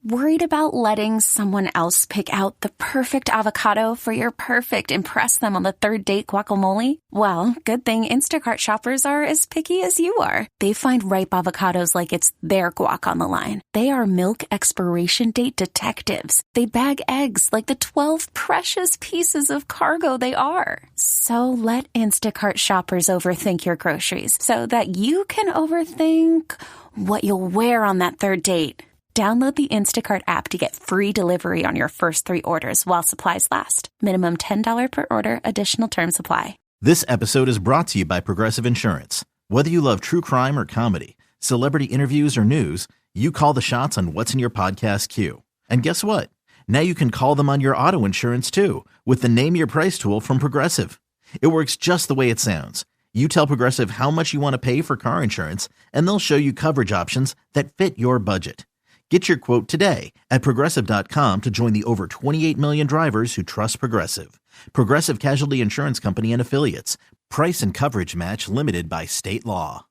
Worried about letting someone else pick out the perfect avocado for your perfect impress them on the third date guacamole? Well, good thing Instacart shoppers are as picky as you are. They find ripe avocados like it's their guac on the line. They are milk expiration date detectives. They bag eggs like the 12 precious pieces of cargo they are. So let Instacart shoppers overthink your groceries so that you can overthink what you'll wear on that third date. Download the Instacart app to get free delivery on your first 3 orders while supplies last. Minimum $10 per order. Additional terms apply. This episode is brought to you by Progressive Insurance. Whether you love true crime or comedy, celebrity interviews or news, you call the shots on what's in your podcast queue. And guess what? Now you can call them on your auto insurance too with the Name Your Price tool from Progressive. It works just the way it sounds. You tell Progressive how much you want to pay for car insurance, and they'll show you coverage options that fit your budget. Get your quote today at Progressive.com to join the over 28 million drivers who trust Progressive. Progressive Casualty Insurance Company and Affiliates. Price and coverage match limited by state law.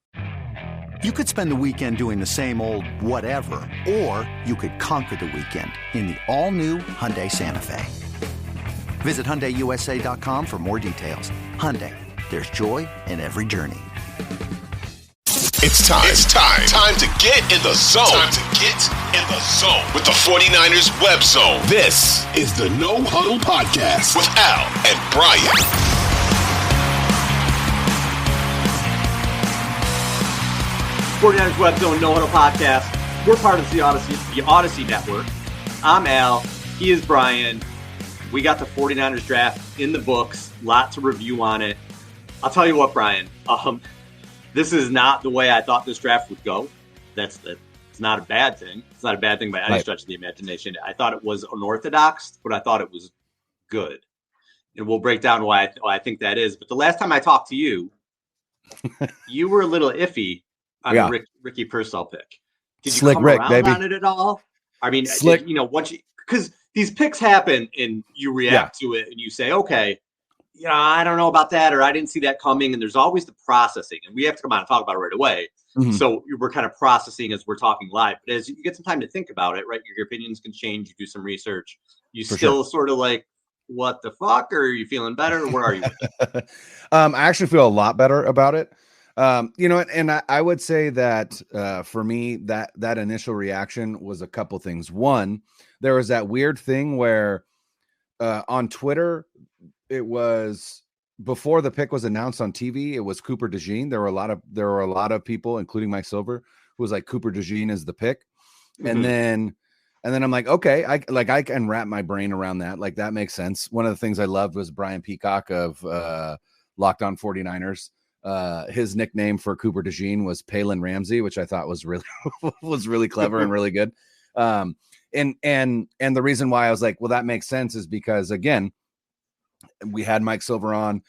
You could spend the weekend doing the same old whatever, or you could conquer the weekend in the all-new Hyundai Santa Fe. Visit HyundaiUSA.com for more details. Hyundai, there's joy in every journey. It's time. Time to get in the zone. Time to get in the zone with the 49ers web zone. This is the No Huddle Podcast with Al and Brian. '49ers Web Zone No Huddle Podcast. We're part of the Odyssey Network. I'm Al. He is Brian. We got the 49ers draft in the books. Lot to review on it. I'll tell you what, Brian. This is not the way I thought this draft would go. It's not a bad thing. It's not a bad thing by any stretch of the imagination. I thought it was unorthodox, but I thought it was good. And we'll break down why I think that is. But the last time I talked to you, you were a little iffy on the Ricky Pearsall pick. Did you come around on it at all? I mean, because these picks happen and you react to it and you say, okay, I don't know about that, or I didn't see that coming. And there's always the processing, and we have to come out and talk about it right away. Mm-hmm. So we're kind of processing as we're talking live. But as you get some time to think about it, right, your opinions can change. You do some research. You sort of like, what the fuck? Or are you feeling better? Where are you with it? I actually feel a lot better about it. And I would say that for me, that initial reaction was a couple things. One, there was that weird thing where on Twitter, it was before the pick was announced on TV. It was Cooper DeJean. There were a lot of people, including Mike Silver, who was like, Cooper DeJean is the pick. Mm-hmm. And then I'm like, okay, I can wrap my brain around that. Like, that makes sense. One of the things I loved was Brian Peacock of Locked On 49ers. His nickname for Cooper DeJean was Palin Ramsey, which I thought was really clever and really good. And the reason why I was like, well, that makes sense is because, again, we had Mike Silver on.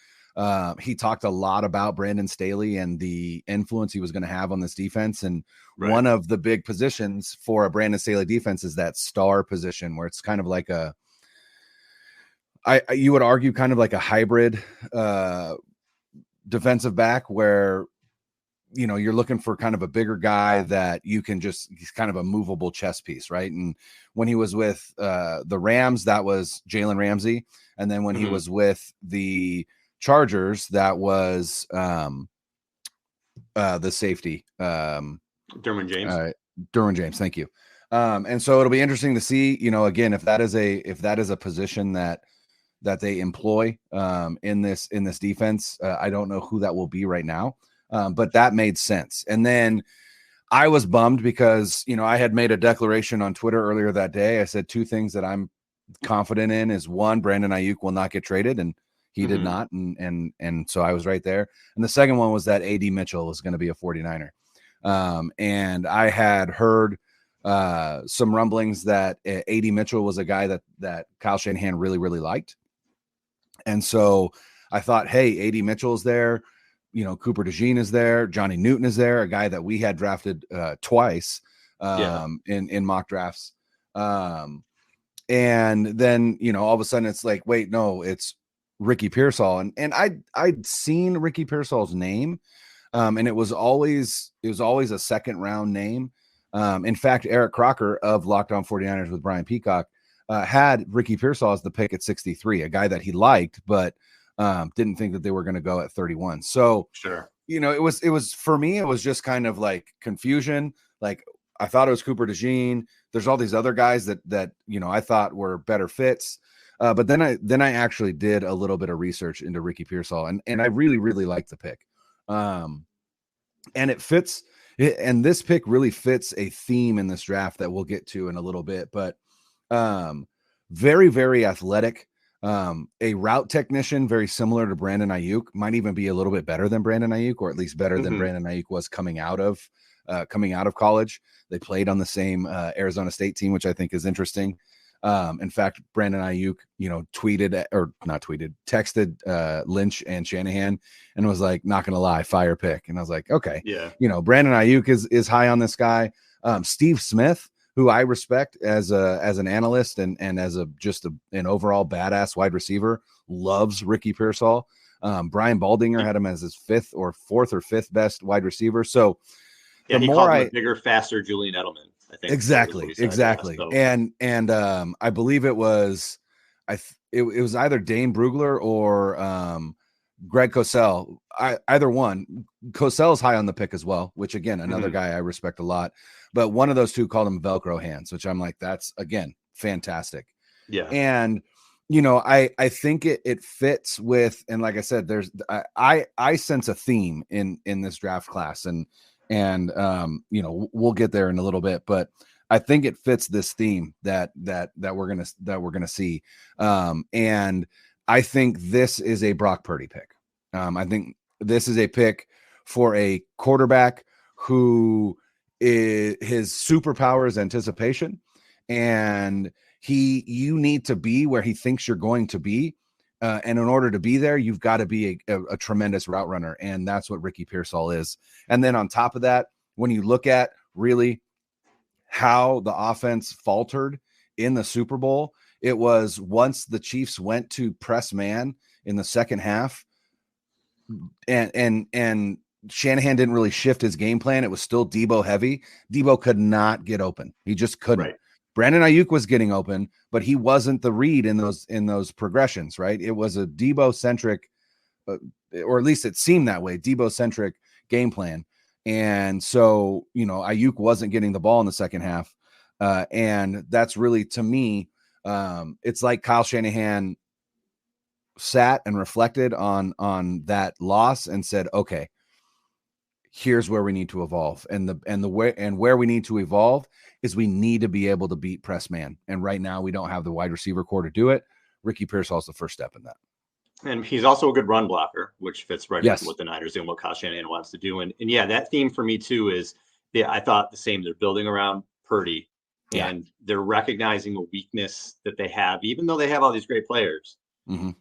He talked a lot about Brandon Staley and the influence he was going to have on this defense. And one of the big positions for a Brandon Staley defense is that star position, where it's kind of like you would argue kind of like a hybrid defensive back, where you're looking for kind of a bigger guy that you can he's kind of a movable chess piece, right? And when he was with the Rams, that was Jalen Ramsey. And then when he was with the Chargers, that was the safety. Derwin James. Derwin James, thank you. And so it'll be interesting to see, again, if that is a position that they employ in this defense. I don't know who that will be right now, but that made sense. And then I was bummed because, I had made a declaration on Twitter earlier that day. I said two things that I'm confident in is, one, Brandon Ayuk will not get traded, and he did not. And so I was right there. And the second one was that AD Mitchell was going to be a 49er. And I had heard some rumblings that AD Mitchell was a guy that Kyle Shanahan really, really liked. And so I thought, hey, AD Mitchell is there. Cooper DeJean is there. Johnny Newton is there, a guy that we had drafted twice in mock drafts. And then, all of a sudden it's like, wait, no, it's Ricky Pearsall. And I'd seen Ricky Pearsall's name. And it was always a second round name. In fact, Eric Crocker of Locked On 49ers with Brian Peacock had Ricky Pearsall as the pick at 63, a guy that he liked, but didn't think that they were going to go at 31. So, sure. It was for me, it was just kind of like confusion. Like I thought it was Cooper DeJean. There's all these other guys that I thought were better fits. But then I actually did a little bit of research into Ricky Pearsall, and I really, really liked the pick. And it fits, and this pick really fits a theme in this draft that we'll get to in a little bit, but very, very athletic, a route technician, very similar to Brandon Ayuk, might even be a little bit better than Brandon Ayuk, or at least better than Brandon Ayuk was coming out of college. They played on the same Arizona State team, which I think is interesting. In fact, Brandon Ayuk, texted Lynch and Shanahan and was like, not going to lie, fire pick. And I was like, okay, yeah. Brandon Ayuk is high on this guy. Steve Smith, who I respect as an analyst and as an overall badass wide receiver, loves Ricky Pearsall. Brian Baldinger had him as his fourth or fifth best wide receiver. So yeah, he called him a bigger, faster Julian Edelman. I think exactly. And I believe it was it was either Dane Brugler or Greg Cosell. Either one. Cosell is high on the pick as well, which again, another guy I respect a lot. But one of those two called him Velcro hands, which I'm like, that's again fantastic. Yeah. And I think it fits with, and like I said, I sense a theme in this draft class, and we'll get there in a little bit, but I think it fits this theme that we're gonna see. And I think this is a Brock Purdy pick. I think this is a pick for a quarterback who his superpower is anticipation, and you need to be where he thinks you're going to be. And in order to be there, you've got to be a tremendous route runner. And that's what Ricky Pearsall is. And then on top of that, when you look at really how the offense faltered in the Super Bowl, it was once the Chiefs went to press man in the second half and Shanahan didn't really shift his game plan. It was still Debo heavy. Debo could not get open. He just couldn't. Right. Brandon Ayuk was getting open, but he wasn't the read in those progressions, right? It was a Debo-centric, or at least it seemed that way, Debo-centric game plan. And so, Ayuk wasn't getting the ball in the second half. And that's really, to me, it's like Kyle Shanahan sat and reflected on that loss and said, okay, here's where we need to evolve. And where we need to evolve is we need to be able to beat press man. And right now we don't have the wide receiver core to do it. Ricky Pearsall is the first step in that. And he's also a good run blocker, which fits right with what the Niners do and what Kyle Shanahan wants to do. And yeah, that theme for me too is I thought the same. They're building around Purdy and they're recognizing a weakness that they have, even though they have all these great players.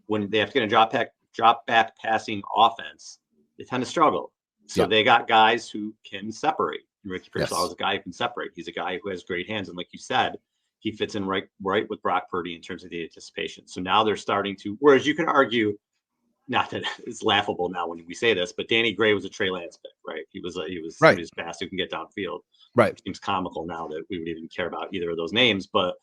When they have to get a drop back passing offense, they tend to struggle. So they got guys who can separate. Ricky Pearsall is a guy who can separate. He's a guy who has great hands. And like you said, he fits in right with Brock Purdy in terms of the anticipation. So now they're starting to, whereas you can argue, not that it's laughable now when we say this, but Danny Gray was a Trey Lance pick, right? He was somebody who's fast who can get downfield. Right. It seems comical now that we would even care about either of those names, but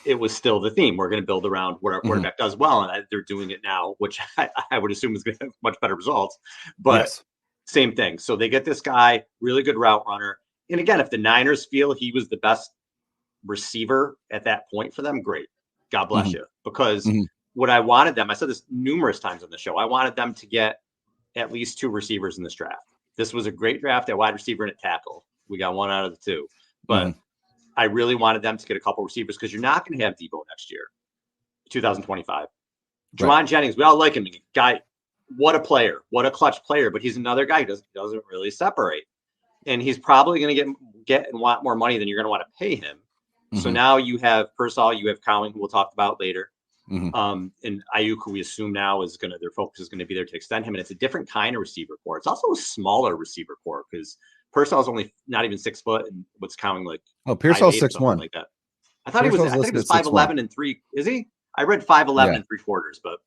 it was still the theme. We're going to build around what our quarterback does well. And they're doing it now, which I would assume is going to have much better results, but same thing. So they get this guy, really good route runner. And again, if the Niners feel he was the best receiver at that point for them, great. God bless you. Because what I wanted them, I said this numerous times on the show, I wanted them to get at least two receivers in this draft. This was a great draft at wide receiver and at tackle. We got one out of the two. But I really wanted them to get a couple receivers because you're not going to have Debo next year, 2025. Juwan Jennings, we all like him. Guy, what a player, what a clutch player, but he's another guy who doesn't really separate. And he's probably going to get and want more money than you're going to want to pay him. So now you have Pearsall, you have Cowing, who we'll talk about later. And Ayuk, who we assume now their focus is going to be there to extend him. And it's a different kind of receiver core. It's also a smaller receiver core because Pearsall is only not even 6 foot, and what's Cowing like? Oh, Pearsall's 6'1", like that. I thought he was 5'11" and 3. Is he? I read 5'11" and 3/4, but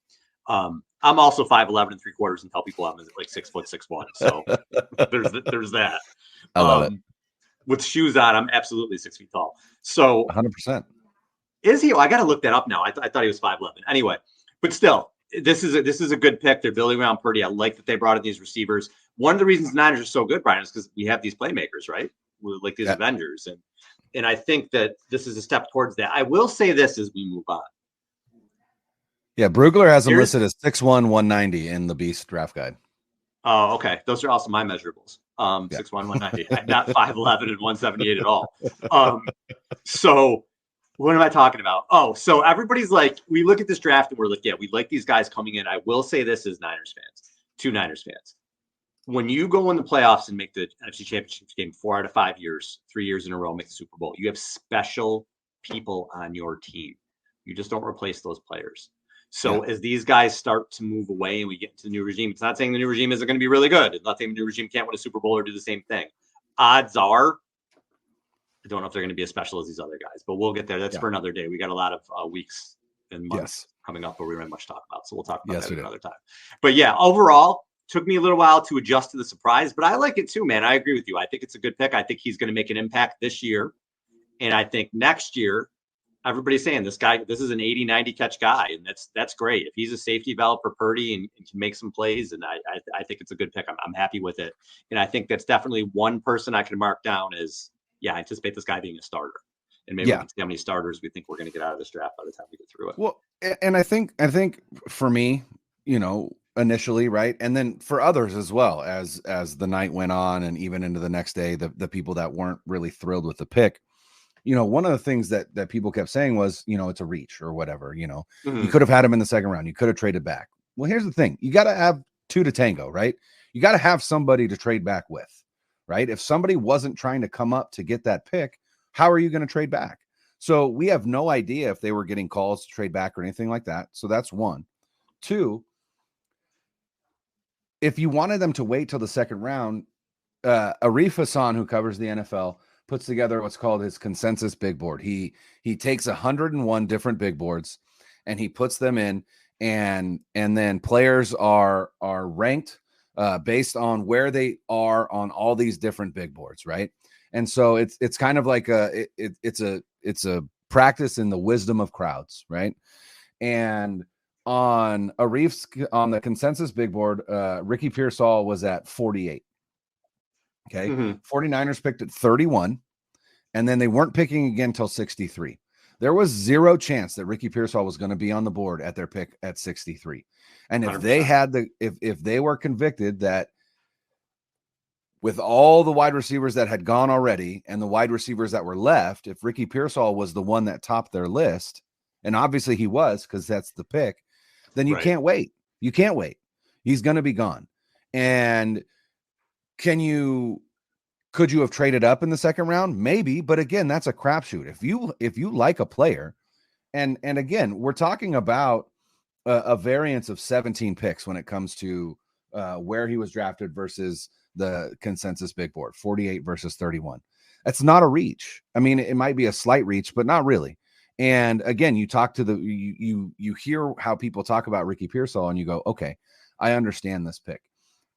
I'm also 5'11" and 3/4 and tell people I'm like 6'6'1". So there's that. I love it. with shoes on, I'm absolutely 6 feet tall. So 100%. is he? I got to look that up now. I thought he was 5'11". Anyway, but still, this is a good pick. They're building around Purdy. I like that they brought in these receivers. One of the reasons the Niners are so good, Brian, is because we have these playmakers, right? We're like these Avengers, and I think that this is a step towards that. I will say this as we move on. Yeah, Brugler has him listed as 6'1", 190 in the Beast draft guide. Oh, okay. Those are also my measurables. 6'1", 190. I'm not 5'11" and 178 at all. So what am I talking about? Oh, so everybody's like, we look at this draft and we're like, yeah, we like these guys coming in. I will say this as Niners fans, 2 Niners fans. When you go in the playoffs and make the NFC Championship game 4 out of 5 years, 3 years in a row, make the Super Bowl, you have special people on your team. You just don't replace those players. So as these guys start to move away and we get into the new regime, it's not saying the new regime isn't going to be really good. It's not saying the new regime can't win a Super Bowl or do the same thing. Odds are, I don't know if they're going to be as special as these other guys, but we'll get there. That's for another day. We got a lot of weeks and months coming up where we don't have much to talk about. So we'll talk about that another time. But yeah, overall, took me a little while to adjust to the surprise, but I like it too, man. I agree with you. I think it's a good pick. I think he's going to make an impact this year. And I think next year, everybody's saying this is an 80, 90 catch guy. And that's great. If he's a safety valve for Purdy and can make some plays, and I think it's a good pick. I'm happy with it. And I think that's definitely one person I can mark down as, I anticipate this guy being a starter. And maybe we can see how many starters we think we're going to get out of this draft by the time we get through it. Well, and I think for me, initially, right, and then for others as well, as the night went on and even into the next day, the people that weren't really thrilled with the pick, one of the things that people kept saying was, it's a reach or whatever. You could have had him in the second round, you could have traded back. Well, here's the thing, you got to have 2 to tango, right? You got to have somebody to trade back with, right? If somebody wasn't trying to come up to get that pick, how are you going to trade back? So we have no idea if they were getting calls to trade back or anything like that. So that's 1. 2, if you wanted them to wait till the second round, Arif Hassan, who covers the NFL, puts together what's called his consensus big board. He takes 101 different big boards and he puts them in, and then players are ranked based on where they are on all these different big boards, right? And so it's kind of like it's a practice in the wisdom of crowds, right? And on the consensus big board, Ricky Pearsall was at 48. Okay. 49ers picked at 31, and then they weren't picking again until 63. There was zero chance that Ricky Pearsall was going to be on the board at their pick at 63. And if 100%. They had if they were convicted that with all the wide receivers that had gone already and the wide receivers that were left, if Ricky Pearsall was the one that topped their list, and obviously he was, because that's the pick, then you can't wait. You can't wait. He's going to be gone. And could you have traded up in the second round? Maybe, but again, that's a crapshoot. If you like a player, and again, we're talking about a variance of 17 picks when it comes to where he was drafted versus the consensus big board, 48 versus 31. That's not a reach. I mean, it might be a slight reach, but not really. And again, you talk to you hear how people talk about Ricky Pearsall, and you go, okay, I understand this pick.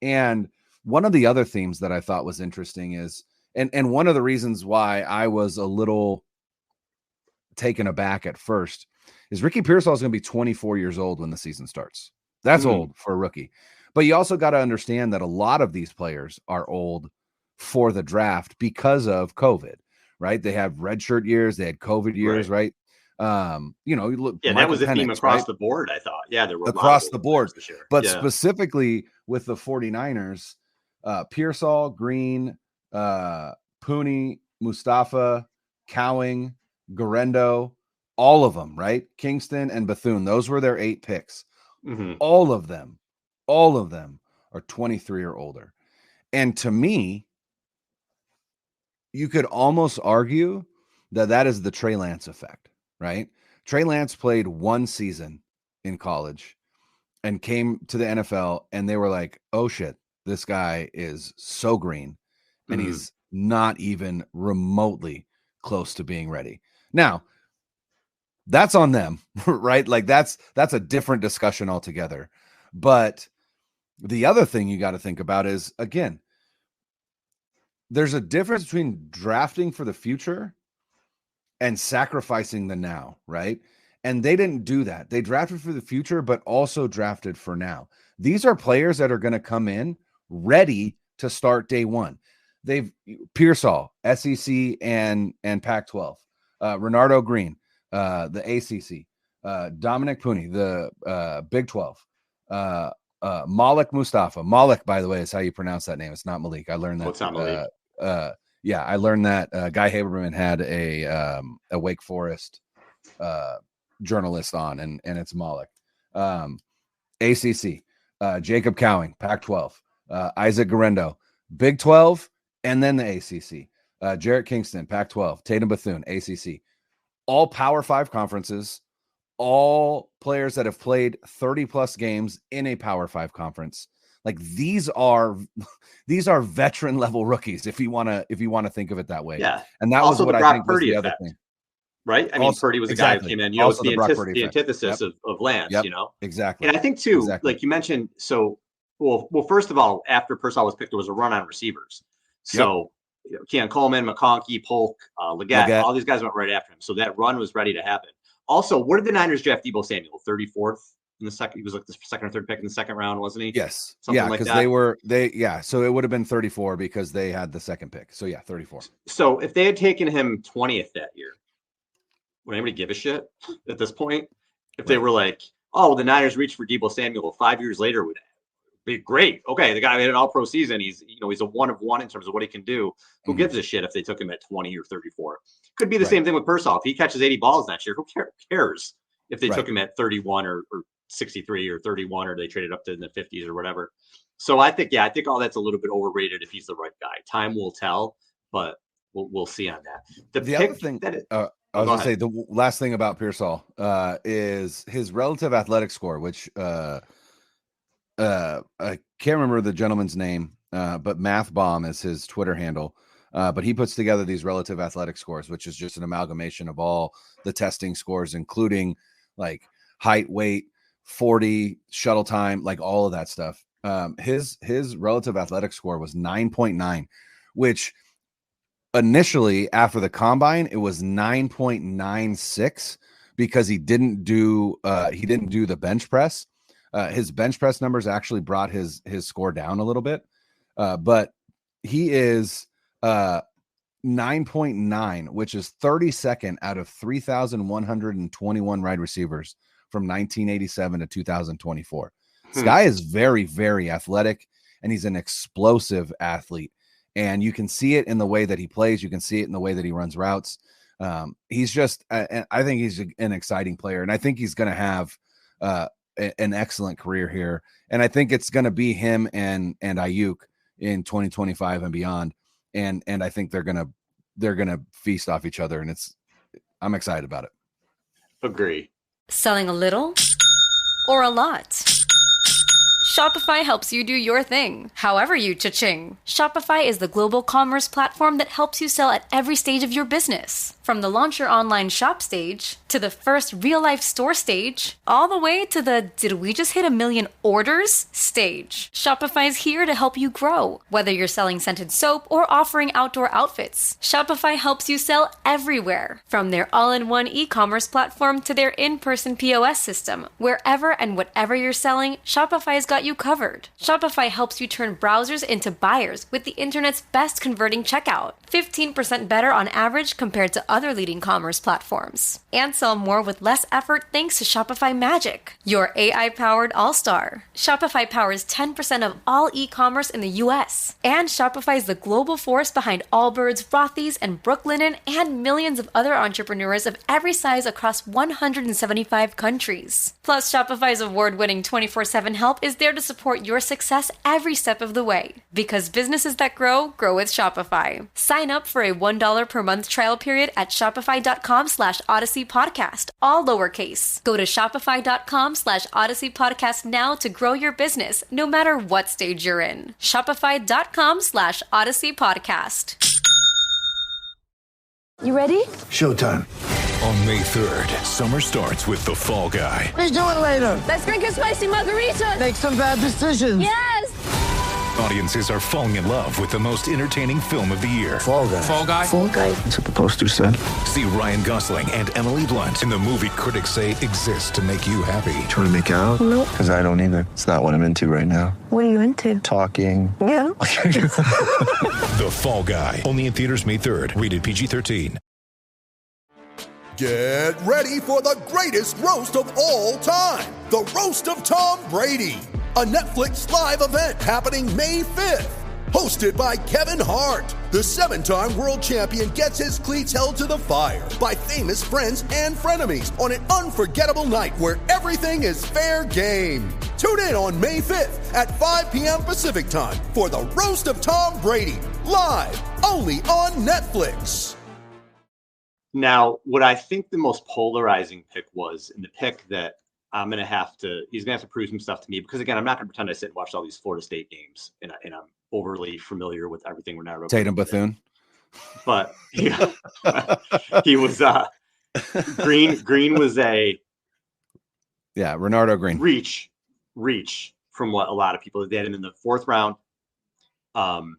And one of the other themes that I thought was interesting is, and one of the reasons why I was a little taken aback at first, is Ricky Pearsall is going to be 24 years old when the season starts. That's old for a rookie. But you also got to understand that a lot of these players are old for the draft because of COVID, right? They have redshirt years, they had COVID years, right? You look. Yeah, that was a theme across the board, I thought. Yeah, there were across the board. But specifically with the 49ers, Pearsall, Green, Pooney, Mustafa, Cowing, Garendo, all of them, right? Kingston and Bethune. Those were their 8 picks. All of them are 23 or older. And to me, you could almost argue that is the Trey Lance effect, right? Trey Lance played 1 season in college and came to the NFL, and they were like, oh shit, this guy is so green, and he's not even remotely close to being ready. Now, that's on them, right? Like that's a different discussion altogether. But the other thing you got to think about is, again, there's a difference between drafting for the future and sacrificing the now, right? And they didn't do that. They drafted for the future, but also drafted for now. These are players that are going to come in ready to start day one. They've Pearsall, SEC and Pac-12, Renardo Green, the ACC, Dominic Pooney, the Big 12, Malik Mustafa. Malik, by the way, is how you pronounce that name. It's not Malik. I learned that. It's not Malik. Yeah, I learned that Guy Haberman had a Wake Forest journalist on, and it's Malik. ACC, Jacob Cowing, Pac-12, Isaac Garendo, Big 12, and then the ACC. Jarrett Kingston, Pac-12, Tatum Bethune, ACC. All Power 5 conferences, all players that have played 30-plus games in a Power 5 conference. Like these are veteran level rookies, if you want to think of it that way. Yeah, and that also was what the I think Purdy was the effect, other thing. Right? I mean, Purdy was a guy who came in. Also the antithesis yep. of Lance. Yep. You know, exactly. And I think too, like you mentioned, well, first of all, after Pearsall was picked, there was a run on receivers. So Keon Coleman, McConkey, Polk, Leggett, all these guys went right after him. So that run was ready to happen. Also, what did the Niners draft Deebo Samuel? 34th in the second. He was like the second or third pick in the second round, wasn't he? Yes. Something like that. Because so it would have been 34 because they had the second pick. So 34. So if they had taken him 20th that year, would anybody give a shit at this point? If they were like, oh, the Niners reached for Deebo Samuel 5 years later, would be great. Okay, the guy had an all-pro season. He's a one of one in terms of what he can do. Who gives a shit if they took him at 20 or 34? Could be the same thing with Pearsall. If he catches 80 balls next year, who cares if they took him at 31 or 63 or 31, or they traded up to in the 50s or whatever. So I think all that's a little bit overrated if he's the right guy. Time will tell, but we'll see on that. The other thing that I was going to say, the last thing about Pearsall is his relative athletic score, which I can't remember the gentleman's name, but Math Bomb is his Twitter handle. But he puts together these relative athletic scores, which is just an amalgamation of all the testing scores, including like height, weight, 40, shuttle time, like all of that stuff. His relative athletic score was 9.9, which initially after the combine, it was 9.96 because he didn't do the bench press. His bench press numbers actually brought his score down a little bit. But he is 9.9, which is 32nd out of 3,121 wide receivers from 1987 to 2024. This guy is very, very athletic, and he's an explosive athlete. And you can see it in the way that he plays. You can see it in the way that he runs routes. He's just, I think he's an exciting player, and I think he's going to have an excellent career here. And I think it's going to be him and Ayuk in 2025 and beyond. And I think they're going to feast off each other, and I'm excited about it. Agree. Selling a little or a lot? Shopify helps you do your thing, however you cha-ching. Shopify is the global commerce platform that helps you sell at every stage of your business. From the launch your online shop stage, to the first real-life store stage, all the way to the did we just hit 1 million orders stage. Shopify's here to help you grow. Whether you're selling scented soap or offering outdoor outfits, Shopify helps you sell everywhere. From their all-in-one e-commerce platform to their in-person POS system, wherever and whatever you're selling, Shopify's got you covered. Shopify helps you turn browsers into buyers with the internet's best converting checkout. 15% better on average compared to other leading commerce platforms. And sell more with less effort thanks to Shopify Magic, your AI-powered all-star. Shopify powers 10% of all e-commerce in the US. And Shopify is the global force behind Allbirds, Rothy's, and Brooklinen, and millions of other entrepreneurs of every size across 175 countries. Plus, Shopify's award-winning 24/7 help is there to support your success every step of the way. Because businesses that grow with Shopify. Sign up for a $1 per month trial period at shopify.com/Odyssey Podcast, all lowercase. Go to shopify.com/Odyssey Podcast now to grow your business, no matter what stage you're in. Shopify.com/Odyssey Podcast. You ready? Showtime. On May 3rd, summer starts with The Fall Guy. Let's do it later. Let's drink a spicy margarita. Make some bad decisions. Yes! Audiences are falling in love with the most entertaining film of the year. Fall Guy. Fall Guy? Fall Guy. That's what the poster said. See Ryan Gosling and Emily Blunt in the movie critics say exists to make you happy. Trying to make it out? Nope. Because I don't either. It's not what I'm into right now. What are you into? Talking. Yeah. The Fall Guy. Only in theaters May 3rd. Rated PG-13. Get ready for the greatest roast of all time. The Roast of Tom Brady. A Netflix live event happening May 5th. Hosted by Kevin Hart. The 7-time world champion gets his cleats held to the fire by famous friends and frenemies on an unforgettable night where everything is fair game. Tune in on May 5th at 5 p.m. Pacific time for the Roast of Tom Brady. Live only on Netflix. Now, what I think the most polarizing pick was, and the pick that he's going to have to prove some stuff to me, because again, I'm not going to pretend I sit and watch all these Florida State games and I'm overly familiar with everything Renardo. Tatum Bethune. But yeah, he was Green was a Renardo Green reach from what a lot of people did, and in the 4th round. And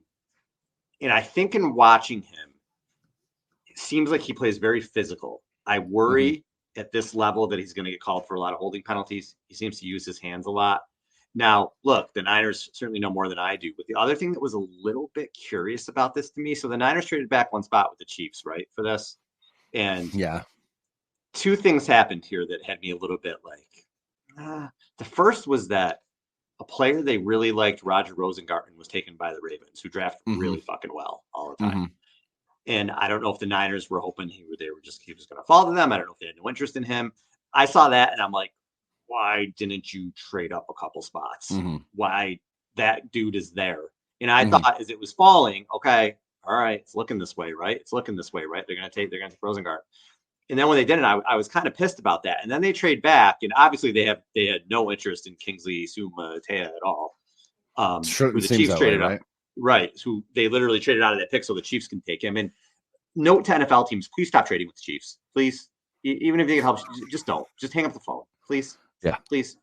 I think in watching him, it seems like he plays very physical. I worry at this level that he's going to get called for a lot of holding penalties. He seems to use his hands a lot. Now, look, the Niners certainly know more than I do. But the other thing that was a little bit curious about this to me, so the Niners traded back one spot with the Chiefs, right, for this? And two things happened here that had me a little bit like, the first was that a player they really liked, Roger Rosengarten, was taken by the Ravens, who draft really fucking well all the time. And I don't know if the Niners were hoping he was going to fall to them. I don't know if they had no interest in him. I saw that and I'm like, why didn't you trade up a couple spots? Why that dude is there? And I thought as it was falling, okay, all right, it's looking this way, right? They're going to take Rosengarten. And then when they didn't, I was kind of pissed about that. And then they trade back, and obviously they had no interest in Kingsley Sumatea at all. Who the Chiefs traded up. Right. Who they literally traded out of that pick so the Chiefs can take him. And note to NFL teams, please stop trading with the Chiefs. Please. Even if they can help, just don't. Just hang up the phone. Please. Yeah. Please.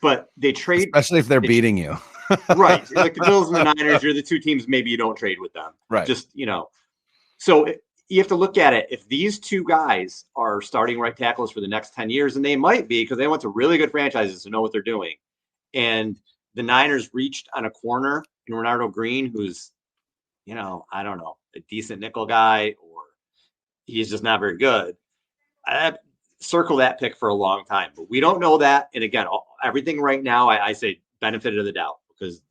But they trade. Especially if they're beating you. Right. Like the Bills and the Niners, you're the two teams, maybe you don't trade with them. Right. Just, So you have to look at it. If these two guys are starting right tackles for the next 10 years, and they might be because they went to really good franchises who know what they're doing. And the Niners reached on a corner in Renardo Green, who's, I don't know, a decent nickel guy, or he's just not very good. I circle that pick for a long time, but we don't know that. And again, everything right now, I say benefit of the doubt because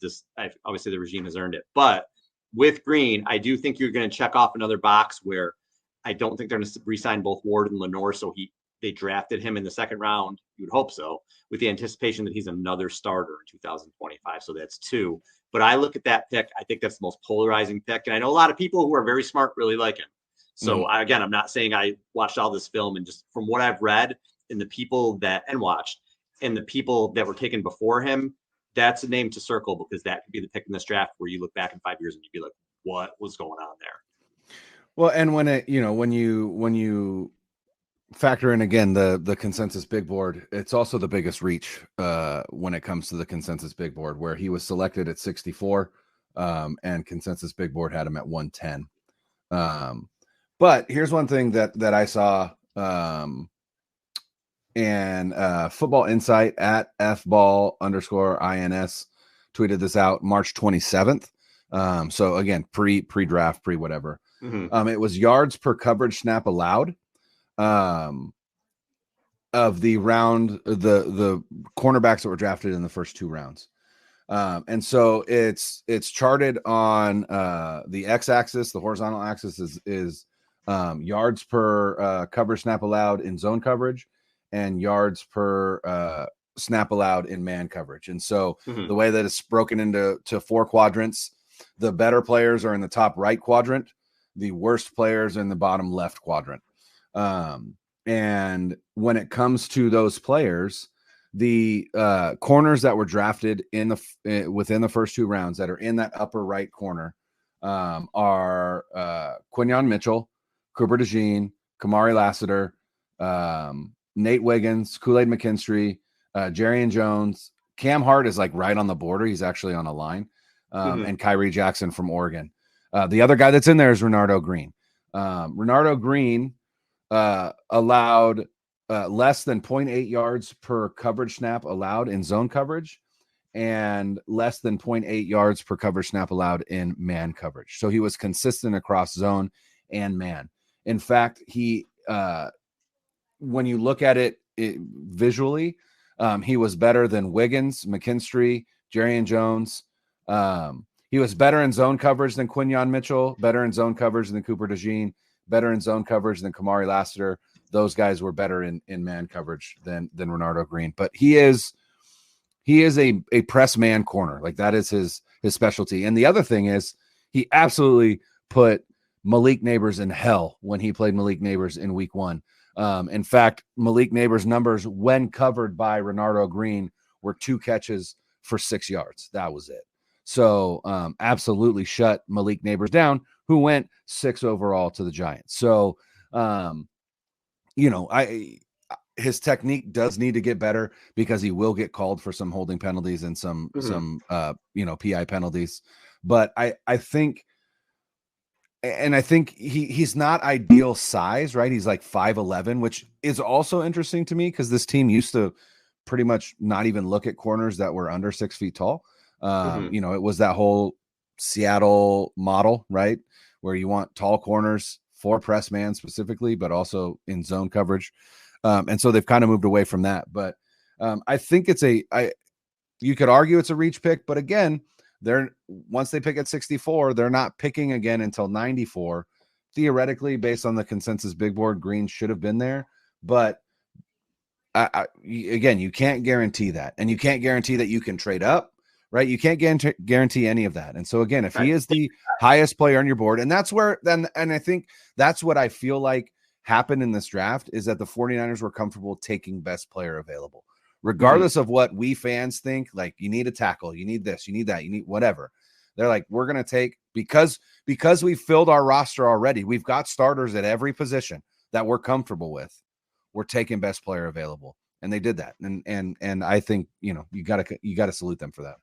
obviously the regime has earned it. But with Green, I do think you're going to check off another box where I don't think they're going to re-sign both Ward and Lenore. So they drafted him in the 2nd round. You would hope so, with the anticipation that he's another starter in 2025. So that's 2. But I look at that pick. I think that's the most polarizing pick. And I know a lot of people who are very smart really like him. So again, I'm not saying I watched all this film, and just from what I've read and the people watched and the people that were taken before him, that's a name to circle, because that could be the pick in this draft where you look back in 5 years and you'd be like, what was going on there? Well, and when you factor in again the consensus big board, it's also the biggest reach when it comes to the consensus big board, where he was selected at 64 and consensus big board had him at 110. But here's one thing that I saw, and Football Insight at FBall_INS tweeted this out March 27th. So again, pre-draft, pre-whatever. It was yards per coverage snap allowed of the round, the cornerbacks that were drafted in the first 2 rounds. And so it's charted on the x-axis. The horizontal axis is yards per coverage snap allowed in zone coverage, and yards per snap allowed in man coverage. And so the way that it's broken into 4 quadrants, the better players are in the top right quadrant, the worst players are in the bottom left quadrant. And when it comes to those players, the corners that were drafted within the first 2 rounds that are in that upper right corner are Quinyon Mitchell, Cooper DeJean, Kamari Lassiter, Nate Wiggins, Kool-Aid McKinstry, Jerrion Jones. Cam Hart is like right on the border. He's actually on a line. and Kyrie Jackson from Oregon. The other guy that's in there is Renardo Green. Renardo Green allowed less than 0.8 yards per coverage snap allowed in zone coverage and less than 0.8 yards per coverage snap allowed in man coverage. So he was consistent across zone and man. In fact, he when you look at it visually, he was better than Wiggins, McKinstry, Jarian Jones. He was better in zone coverage than Quinyon Mitchell, better in zone coverage than Cooper DeJean, better in zone coverage than Kamari Lassiter. Those guys were better in man coverage than Renardo Green. But he is a press man corner. Like that is his specialty. And the other thing is he absolutely put Malik Neighbors in hell when he played Malik Neighbors in week 1. In fact, Malik Neighbors' numbers when covered by Renardo Green were 2 catches for 6 yards. That was it. So absolutely shut Malik Neighbors down, who went 6 overall to the Giants. So, his technique does need to get better because he will get called for some holding penalties and some PI penalties. But I think he's not ideal size, right? He's like 5'11", which is also interesting to me because this team used to pretty much not even look at corners that were under 6 feet tall. It was that whole Seattle model, right? Where you want tall corners for press man specifically, but also in zone coverage. And so they've kind of moved away from that. But I think you could argue it's a reach pick, but again, once they pick at 64, they're not picking again until 94. Theoretically, based on the consensus big board, Green should have been there. But again, you can't guarantee that. And you can't guarantee that you can trade up, right? You can't guarantee any of that. And so again, if he is the highest player on your board, and that's where and I think that's what I feel like happened in this draft is that the 49ers were comfortable taking best player available, regardless of what we fans think. Like, you need a tackle, you need this, you need that, you need whatever. They're like, we're going to take, because we filled our roster already. We've got starters at every position that we're comfortable with. We're taking best player available. And they did that. And I think, you gotta salute them for that.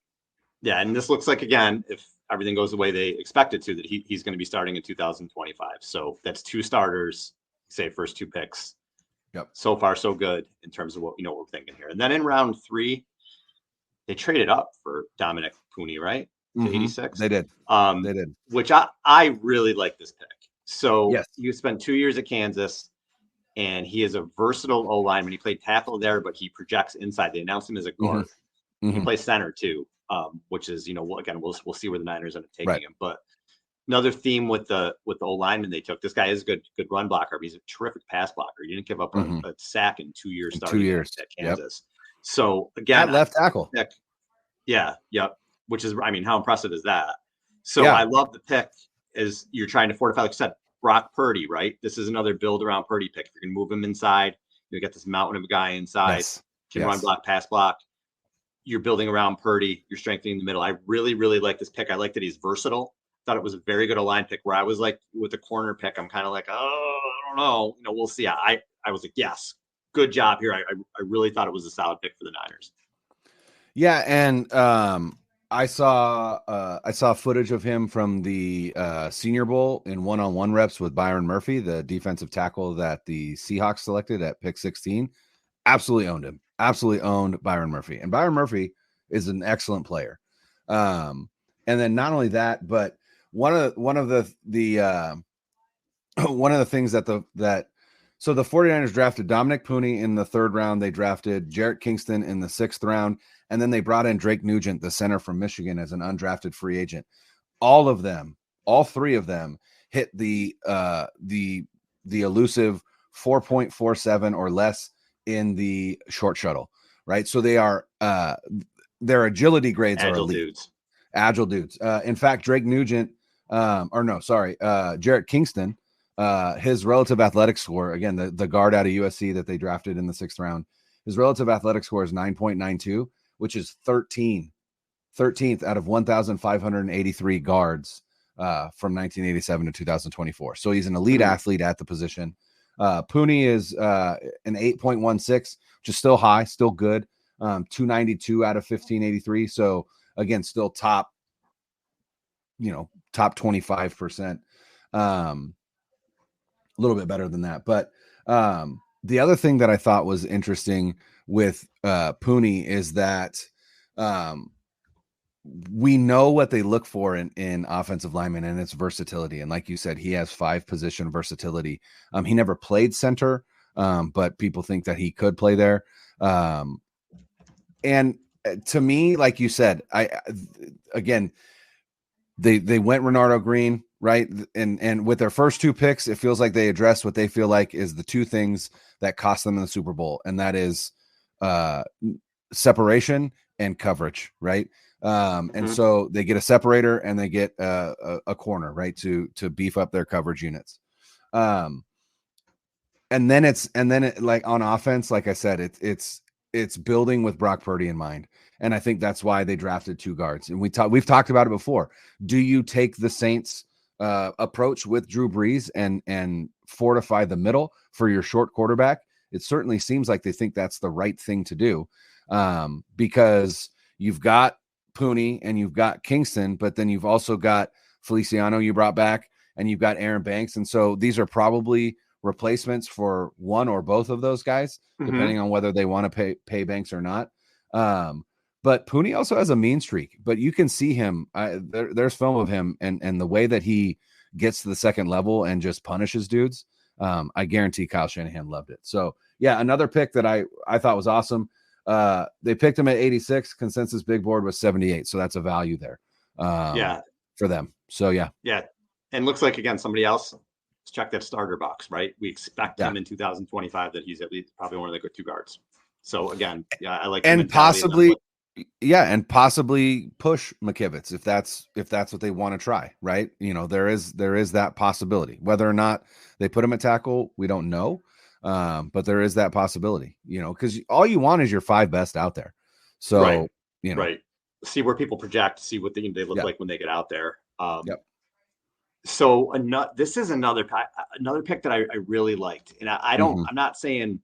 Yeah. And this looks like, again, if everything goes the way they expect it to, that he's going to be starting in 2025. So that's 2 starters, say first 2 picks. Yep. So far, so good in terms of what we're thinking here. And then in round 3, they traded up for Dominic Pooney, right? To 86. They did. Which I really like this pick. So yes. You spent 2 years at Kansas, and he is a versatile O lineman. He played tackle there, but he projects inside. They announced him as a guard. He plays center too, which is, again, we'll see where the Niners end up taking him. But another theme with the O lineman they took. This guy is a good run blocker. But he's a terrific pass blocker. He didn't give up a sack in 2 years starting at Kansas. Yep. So again, at left tackle. Pick, which is, how impressive is that? So I love the pick as you're trying to fortify, like you said, Brock Purdy, right? This is another build around Purdy pick. If you're going to move him inside, you get this mountain of a guy inside, can run block, pass block. You're building around Purdy. You're strengthening the middle. I really, really like this pick. I like that he's versatile. Thought it was a very good line pick, where I was like, with the corner pick, I'm kind of like, I don't know. We'll see. I was like, yes, good job here. I really thought it was a solid pick for the Niners. Yeah. And I saw footage of him from the Senior Bowl in one-on-one reps with Byron Murphy, the defensive tackle that the Seahawks selected at pick 16. Absolutely owned him. Absolutely owned Byron Murphy. And Byron Murphy is an excellent player. And then not only that, but one of the things so the 49ers drafted Dominic Pooney in the 3rd round. They drafted Jarrett Kingston in the 6th round. And then they brought in Drake Nugent, the center from Michigan, as an undrafted free agent. All 3 of them hit the elusive 4.47 or less in the short shuttle, right? So they are their agility grades are elite. Agile dudes. In fact, Drake Nugent, Jarrett Kingston, his relative athletic score, again, the guard out of USC that they drafted in the 6th round, his relative athletic score is 9.92, which is 13th out of 1,583 guards from 1987 to 2024. So he's an elite athlete at the position. Pooney is an 8.16, which is still high, still good. 292 out of 1583. So again, still top top 25%, a little bit better than that. But the other thing that I thought was interesting with Pooney is that we know what they look for in offensive linemen, and it's versatility. And like you said, he has 5 position versatility. He never played center, but people think that he could play there. And to me, like you said, they went Renardo Green, right? And with their first 2 picks, it feels like they addressed what they feel like is the 2 things that cost them in the Super Bowl, and that is separation and coverage, right? And so they get a separator and they get a corner, right, to beef up their coverage units. And then like on offense, like I said, it's building with Brock Purdy in mind. And I think that's why they drafted 2 guards. And we've talked about it before. Do you take the Saints approach with Drew Brees and fortify the middle for your short quarterback? It certainly seems like they think that's the right thing to do, because you've got Pooney and you've got Kingston, but then you've also got Feliciano you brought back, and you've got Aaron Banks. And so these are probably replacements for one or both of those guys, depending on whether they want to pay Banks or not. But Pooney also has a mean streak, but you can see him. There's film of him and the way that he gets to the second level and just punishes dudes. I guarantee Kyle Shanahan loved it. So yeah, another pick that I thought was awesome. They picked him at 86. Consensus big board was 78. So that's a value there. For them. So yeah. And looks like, again, somebody else. Let's check that starter box, right? We expect him in 2025 that he's at least probably one of the 2 guards. So again, I like, and possibly push McKivitz if that's what they want to try, right? There is that possibility. Whether or not they put him at tackle, we don't know. But there is that possibility, because all you want is your 5 best out there. So, see where people project, see what they look like when they get out there. So this is another pick that I really liked, and I don't. I'm not saying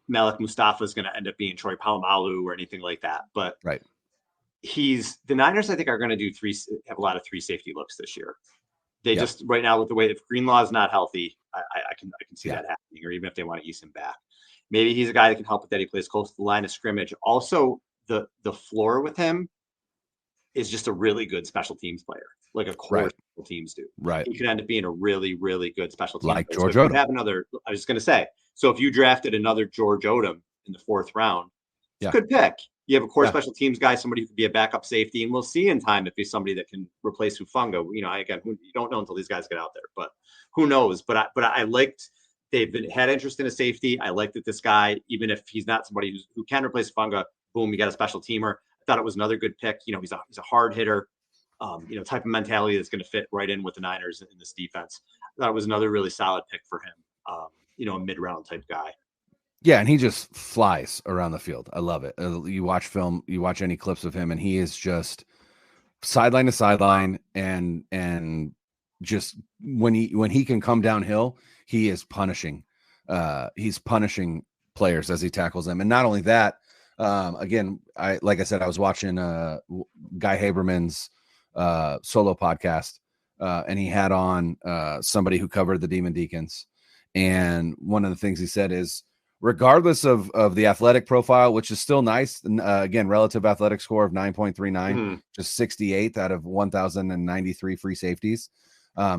Malik Mustafa is going to end up being Troy Polamalu or anything like that, but the Niners, I think, are going to have a lot of 3 safety looks this year. They just right now, with the way, if Greenlaw is not healthy, I can see that happening, or even if they want to ease him back, maybe he's a guy that can help with that. He plays close to the line of scrimmage. Also, the floor with him is just a really good special teams player, like a core special teams do. Right. He could end up being a really, really good special team like player. George Odom. Odom. I was going to say, so if you drafted another George Odom in the 4th round, it's a good pick. You have a core special teams guy, somebody who could be a backup safety, and we'll see in time if he's somebody that can replace Hufanga. Again, you don't know until these guys get out there, but who knows? But I liked, had interest in a safety. I liked that this guy, even if he's not somebody who can replace Hufanga, boom, you got a special teamer. I thought it was another good pick. He's a hard hitter, type of mentality that's going to fit right in with the Niners in this defense. I thought it was another really solid pick for him. A mid-round type guy. Yeah, and he just flies around the field. I love it. You watch film, you watch any clips of him, and he is just sideline to sideline, and just when he can come downhill, he is punishing. He's punishing players as he tackles them, and not only that. Again, I was watching Guy Haberman's solo podcast, and he had on somebody who covered the Demon Deacons, and one of the things he said is, regardless of the athletic profile, which is still nice, again, relative athletic score of 9.39, just 68th out of 1,093 free safeties.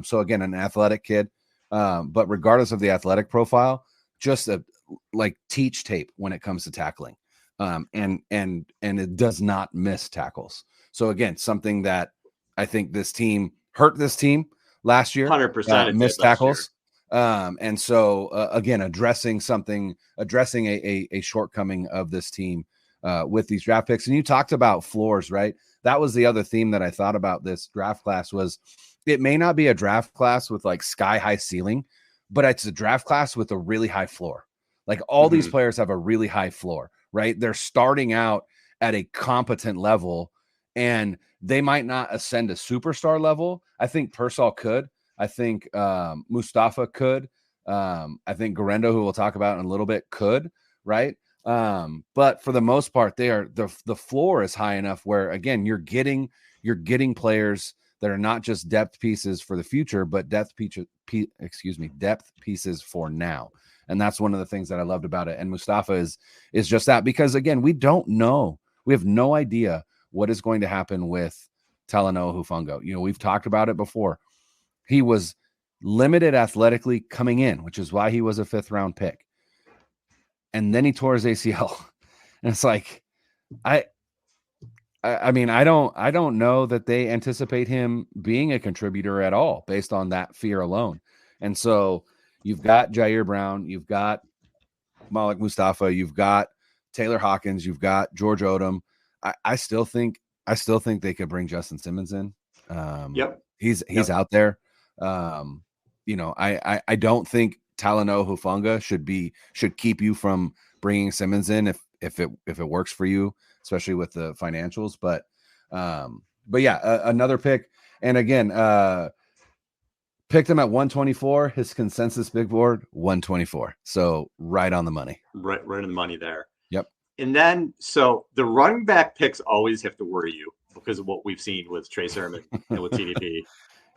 So again, an athletic kid, but regardless of the athletic profile, just teach tape when it comes to tackling. And it does not miss tackles. So again, something that I think this team hurt this team last year, 100% missed tackles. And so again, addressing a shortcoming of this team with these draft picks. And you talked about floors, right? That was the other theme that I thought about this draft class was it may not be a draft class with like sky high ceiling, but it's a draft class with a really high floor. Like all these players have a really high floor, right? They're starting out at a competent level and they might not ascend to superstar level. I think Pearsall could. I think Mustafa could. I think Garendo, who we'll talk about in a little bit, could, right? But for the most part, they are the floor is high enough where again you're getting players that are not just depth pieces for the future, but depth pieces for now. And that's one of the things that I loved about it. And Mustafa is just that, because again, we don't know. We have no idea what is going to happen with Talanoa Hufanga. We've talked about it before. He was limited athletically coming in, which is why he was a 5th round pick. And then he tore his ACL. And it's like, I mean, I don't know that they anticipate him being a contributor at all based on that fear alone. And so you've got Jair Brown, you've got Malik Mustafa, you've got Taylor Hawkins, you've got George Odom. I still think they could bring Justin Simmons in. He's out there. I don't think Talanoa Hufanga should keep you from bringing Simmons in if it works for you, especially with the financials. But yeah, another pick. And again, picked him at 124. His consensus big board 124. So right on the money. Right on the money there. Yep. And then, so the running back picks always have to worry you because of what we've seen with Trey Sermon and with TDP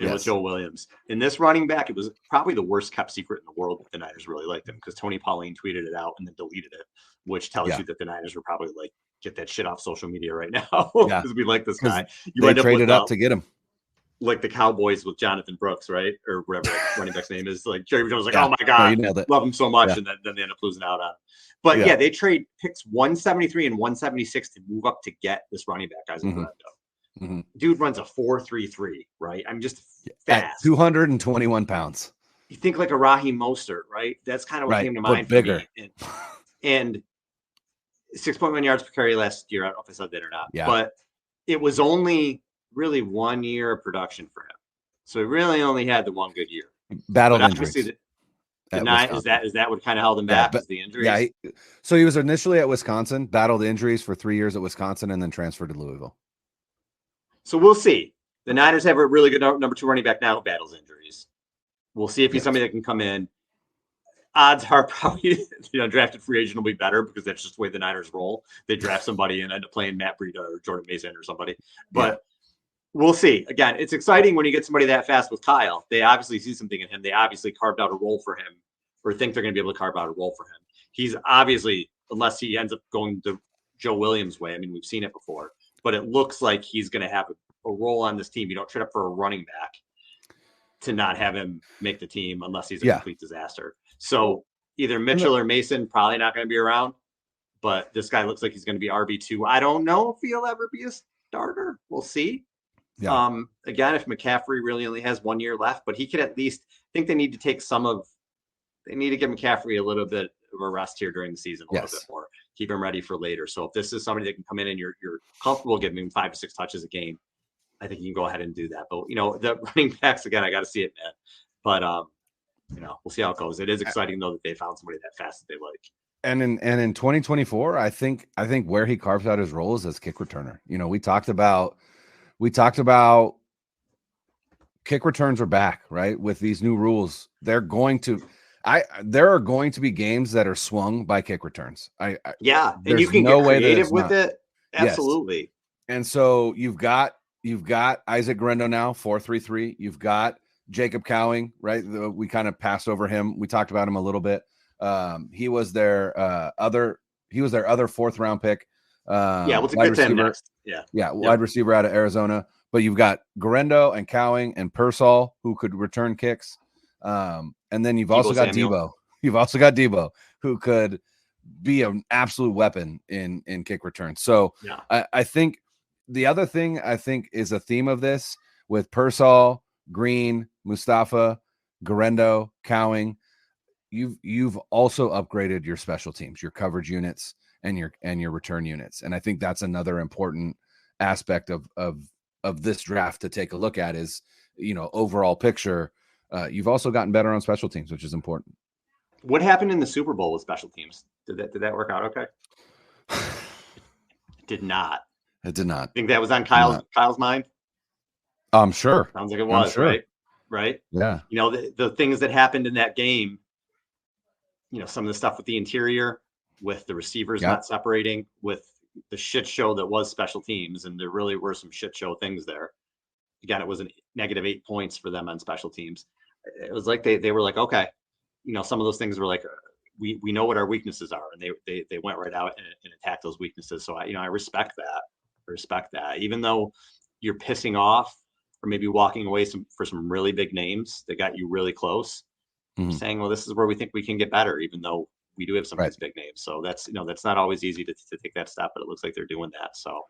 and with Joe Williams. In this running back, it was probably the worst kept secret in the world that the Niners really liked him, because Tony Pauline tweeted it out and then deleted it, which tells you that the Niners were probably like, get that shit off social media right now because we like this guy. They traded up to get him. Like the Cowboys with Jonathan Brooks, right? Or whatever running back's name is. Like Jerry Jones was like, oh my God, love him so much. And then they end up losing out on him. But they trade picks 173 and 176 to move up to get this running back, Isaac Guerrero. Dude runs a 4.33, right? I'm just fast. At 221 pounds. You think like a Raheem Mostert, right? That's kind of what came to mind for me. And 6.1 yards per carry last year. I don't know if I said that or not. Yeah. But it was only really 1 year of production for him. So he really only had the one good year. Battled injuries. Is that what kind of held him back? Is the injuries? Yeah. So he was initially at Wisconsin, battled injuries for 3 years at Wisconsin, and then transferred to Louisville. So we'll see. The Niners have a really good number 2 running back now who battles injuries. We'll see if he's somebody that can come in. Odds are probably, drafted free agent will be better because that's just the way the Niners roll. They draft somebody and end up playing Matt Breida or Jordan Mason or somebody. But we'll see. Again, it's exciting when you get somebody that fast with Kyle. They obviously see something in him. They obviously carved out a role for him, or think they're going to be able to carve out a role for him. He's obviously, unless he ends up going the Joe Williams way, I mean, we've seen it before, but it looks like he's going to have a role on this team. You don't trade up for a running back to not have him make the team unless he's a complete disaster. So either Mitchell or Mason, probably not going to be around, but this guy looks like he's going to be RB2. I don't know if he'll ever be a starter. We'll see. Yeah. Again, if McCaffrey really only has 1 year left, but he could at least, I think they need to give McCaffrey a little bit of a rest here during the season, a little bit more, keep him ready for later. So if this is somebody that can come in and you're comfortable giving him 5 to 6 touches a game, I think you can go ahead and do that. But the running backs, again, I got to see it, man. But we'll see how it goes. It is exciting though that they found somebody that fast that they like. And in 2024, I think where he carves out his role is as kick returner. We talked about kick returns are back, right? With these new rules, there are going to be games that are swung by kick returns. And you can get creative with it. Absolutely. Yes. And so you've got Isaac Guerrero now, 4.33. You've got Jacob Cowing, right? We kind of passed over him. We talked about him a little bit. He was their other 4th round pick. We'll get to him next. Wide receiver out of Arizona. But you've got Guerrero and Cowing and Pearsall who could return kicks. And then you've also got Debo. You've also got Debo who could be an absolute weapon in kick returns. So I think the other thing is a theme of this with Pearsall, Green, Mustafa, Guerrero, Cowing. You've also upgraded your special teams, your coverage units, and your return units. And I think that's another important aspect of this draft to take a look at is, overall picture. You've also gotten better on special teams, which is important. What happened in the Super Bowl with special teams? Did that work out okay? It did not. It did not. Think that was on Kyle's mind? I'm sure. Sounds like it was, sure. Right? Yeah. The things that happened in that game, some of the stuff with the interior, with the receivers not separating, with the shit show that was special teams, and there really were some shit show things there. again, it was a -8 points for them on special teams. It was like they were like, okay, some of those things were like, we know what our weaknesses are, and they went right out and attacked those weaknesses. So I respect that. Even though you're pissing off or maybe walking away for some really big names that got you really close, saying, well, this is where we think we can get better, even though we do have some of these big names. So that's not always easy to take that step, but it looks like they're doing that. So,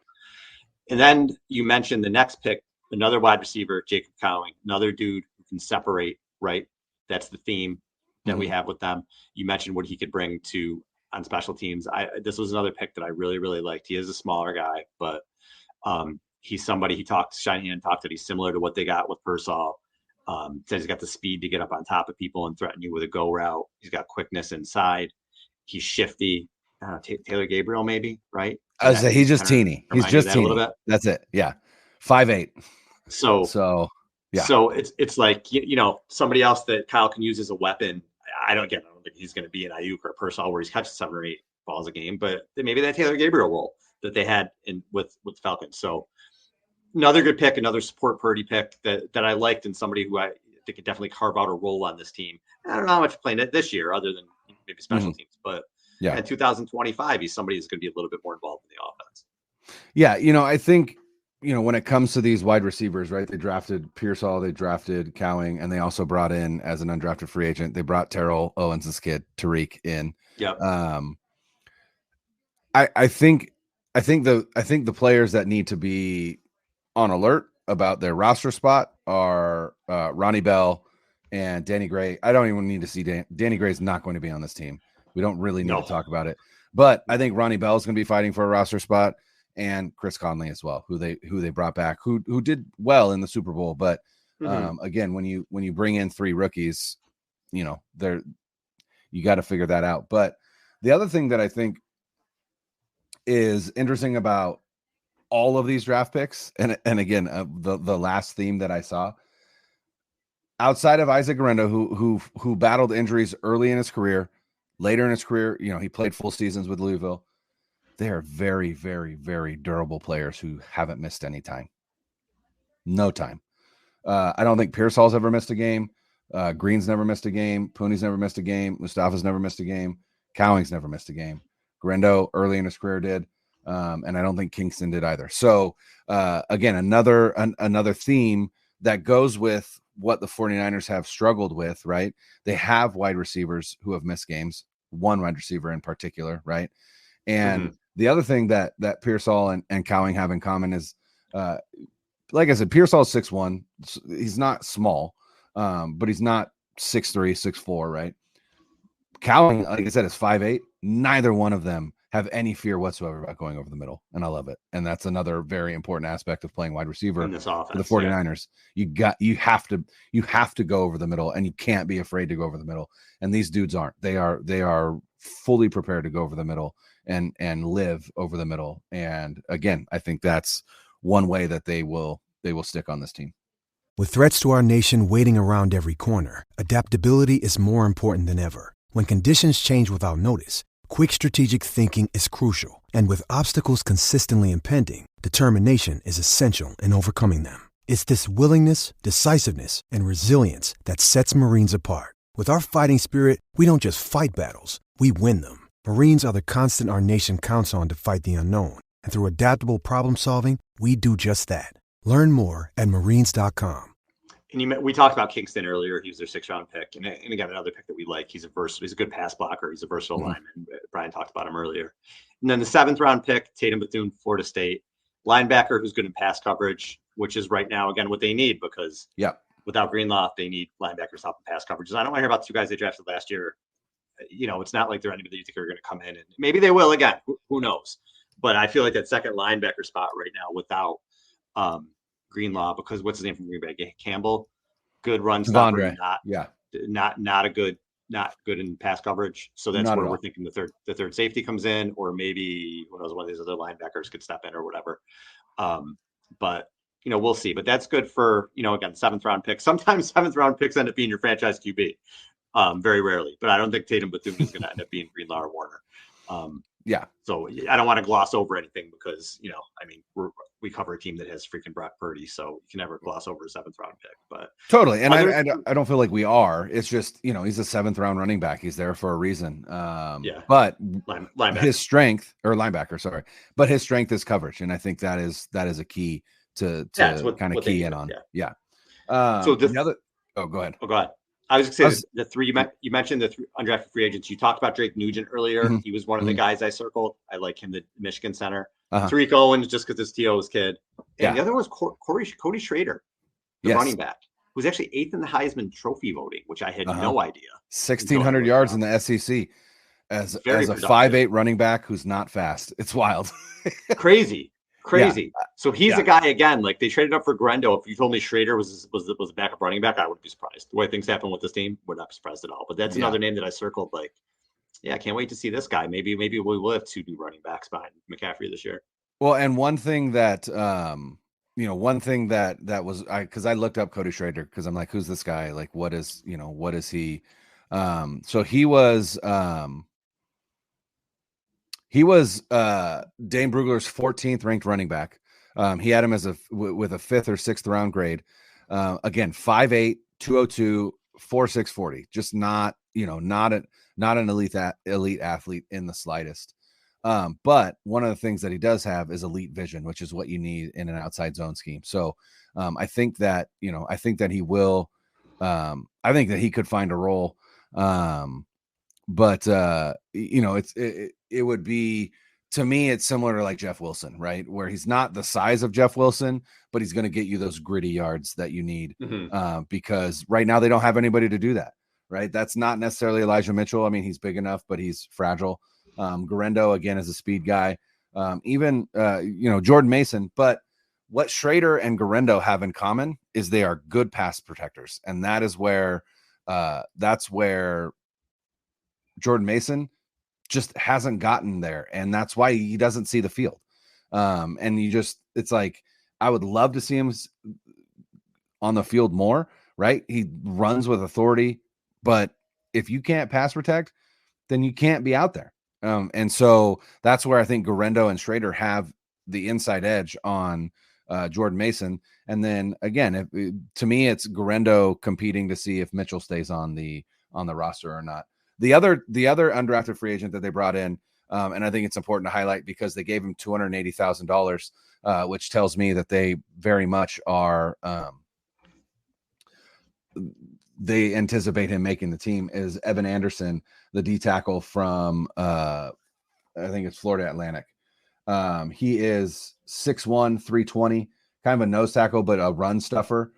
and then you mentioned the next pick, another wide receiver, Jacob Cowing, another dude who can separate, right? That's the theme that we have with them. You mentioned what he could bring on special teams. This was another pick that I really, really liked. He is a smaller guy, but he's somebody Shanahan talked that he's similar to what they got with Pearsall. Says he's got the speed to get up on top of people and threaten you with a go route. He's got quickness inside. He's shifty. Taylor Gabriel, maybe, right? I was say he's just teeny. He's just teeny. A little bit. That's it. Yeah, 5'8". So yeah. So it's like somebody else that Kyle can use as a weapon. I don't think he's going to be an Ayuk or a Pearsall where he's catching 7 or 8 balls a game, but maybe that Taylor Gabriel role that they had with Falcons. So another good pick, another support Purdy pick that I liked, and somebody who I think could definitely carve out a role on this team. I don't know how much playing it this year, other than maybe special teams, but in 2025, he's somebody who's going to be a little bit more involved in the offense. Yeah, I think when it comes to these wide receivers, right? They drafted Pearsall, they drafted Cowing, and they also brought in, as an undrafted free agent, they brought Terrell Owens' kid Tariq in. Yep. I think the players that need to be on alert about their roster spot are Ronnie Bell and Danny Gray. I don't even need to see Danny Gray's not going to be on this team. We don't really need to talk about it. But I think Ronnie Bell is going to be fighting for a roster spot, and Chris Conley as well, who they brought back, who did well in the Super Bowl. But again, when you bring in 3 rookies, you got to figure that out. But the other thing that I think is interesting about all of these draft picks, and again, the last theme that I saw, outside of Isaac Guerrero, who battled injuries early in his career, later in his career, he played full seasons with Louisville. They are very, very, very durable players who haven't missed any time. No time. I don't think Pearsall's ever missed a game. Green's never missed a game. Pooney's never missed a game. Mustafa's never missed a game. Cowing's never missed a game. Guerrero early in his career did. And I don't think Kingston did either. So again, another theme that goes with what the 49ers have struggled with, right? They have wide receivers who have missed games, one wide receiver in particular, right? And the other thing that Pearsall and Cowing have in common is, like I said, Pearsall's 6'1". He's not small, but he's not 6'3", 6'4", right? Cowing, like I said, is 5'8". Neither one of them have any fear whatsoever about going over the middle, and I love it. And that's another very important aspect of playing wide receiver in this offense, for the 49ers. Yeah. You have to go over the middle, and you can't be afraid to go over the middle. And these dudes aren't. They are fully prepared to go over the middle and live over the middle. And again, I think that's one way that they will stick on this team. With threats to our nation waiting around every corner, adaptability is more important than ever. When conditions change without notice, quick strategic thinking is crucial. And with obstacles consistently impending, determination is essential in overcoming them. It's this willingness, decisiveness, and resilience that sets Marines apart. With our fighting spirit, we don't just fight battles, we win them. Marines are the constant our nation counts on to fight the unknown. And through adaptable problem solving, we do just that. Learn more at Marines.com. And we talked about Kingston earlier. He was their 6th-round pick. And again, another pick that we like. He's a good pass blocker. He's a versatile lineman. Brian talked about him earlier. And then the 7th-round pick, Tatum Bethune, Florida State. Linebacker who's good in pass coverage, which is right now, again, what they need, because without Greenlaw, they need linebackers help in pass coverage. And I don't want to hear about 2 guys they drafted last year. It's not like they're anybody you think are going to come in. And maybe they will again. Who knows? But I feel like that second linebacker spot right now without Greenlaw, because what's his name from Green Bay? Campbell, good run stopper, not good in pass coverage. So that's where we're thinking the third safety comes in, or maybe who knows, one of these other linebackers could step in or whatever. But we'll see. But that's good for again, 7th-round pick. Sometimes 7th-round picks end up being your franchise QB. Very rarely, but I don't think Tatum Bethune is going to end up being Greenlaw or Warner. Yeah. So I don't want to gloss over anything because, I mean, we cover a team that has freaking Brock Purdy, so you can never gloss over a 7th round pick. But totally, and I don't feel like we are. It's just, he's a 7th round running back. He's there for a reason. But linebacker. His strength, or linebacker, sorry, but his strength is coverage, and I think that is a key to kind of key in on. Yeah. So go ahead. Oh, go ahead. I was going to say the three you mentioned the 3 undrafted free agents. You talked about Drake Nugent earlier. Mm-hmm. He was one of the guys I circled. I like him, the Michigan center. Uh-huh. Tariq Owens, just because it's T.O.'s kid. And the other was Cody Schrader, the running back, who's actually 8th in the Heisman Trophy voting, which I had no idea. 1,600 yards in the SEC as a 5'8" running back who's not fast. It's wild. Crazy. So he's a guy, again, like they traded up for Grendo. If you told me Schrader was a backup running back, I wouldn't be surprised. The way things happen with this team, would not be surprised at all. But that's another name that I circled. Like, I can't wait to see this guy. Maybe we will have 2 new running backs behind McCaffrey this year. Well, and one thing that was because I looked up Cody Schrader because I'm like, who's this guy? Like, what is he? So he was Dane Brugler's 14th ranked running back. He had him as with a 5th or 6th round grade. Again, 5'8", 202, 4.6 40. Just not an elite athlete in the slightest. But one of the things that he does have is elite vision, which is what you need in an outside zone scheme. So I think that he will. I think that he could find a role. But it would be, to me, it's similar to like Jeff Wilson, right? Where he's not the size of Jeff Wilson, but he's going to get you those gritty yards that you need. Because right now they don't have anybody to do that, right? That's not necessarily Elijah Mitchell. I mean, he's big enough, but he's fragile. Garendo, again, is a speed guy. Even Jordan Mason. But what Schrader and Garendo have in common is they are good pass protectors. And that is where Jordan Mason just hasn't gotten there, and that's why he doesn't see the field. And it's like, I would love to see him on the field more, right? He runs with authority, but if you can't pass protect, then you can't be out there. And so that's where I think Garendo and Schrader have the inside edge on Jordan Mason. And then again, to me, it's Garendo competing to see if Mitchell stays on the roster or not. The other undrafted free agent that they brought in, and I think it's important to highlight because they gave him $280,000, which tells me that they very much are. They anticipate him making the team, is Evan Anderson, the D tackle from I think it's Florida Atlantic. He is 6'1", 320, kind of a nose tackle, but a run stuffer.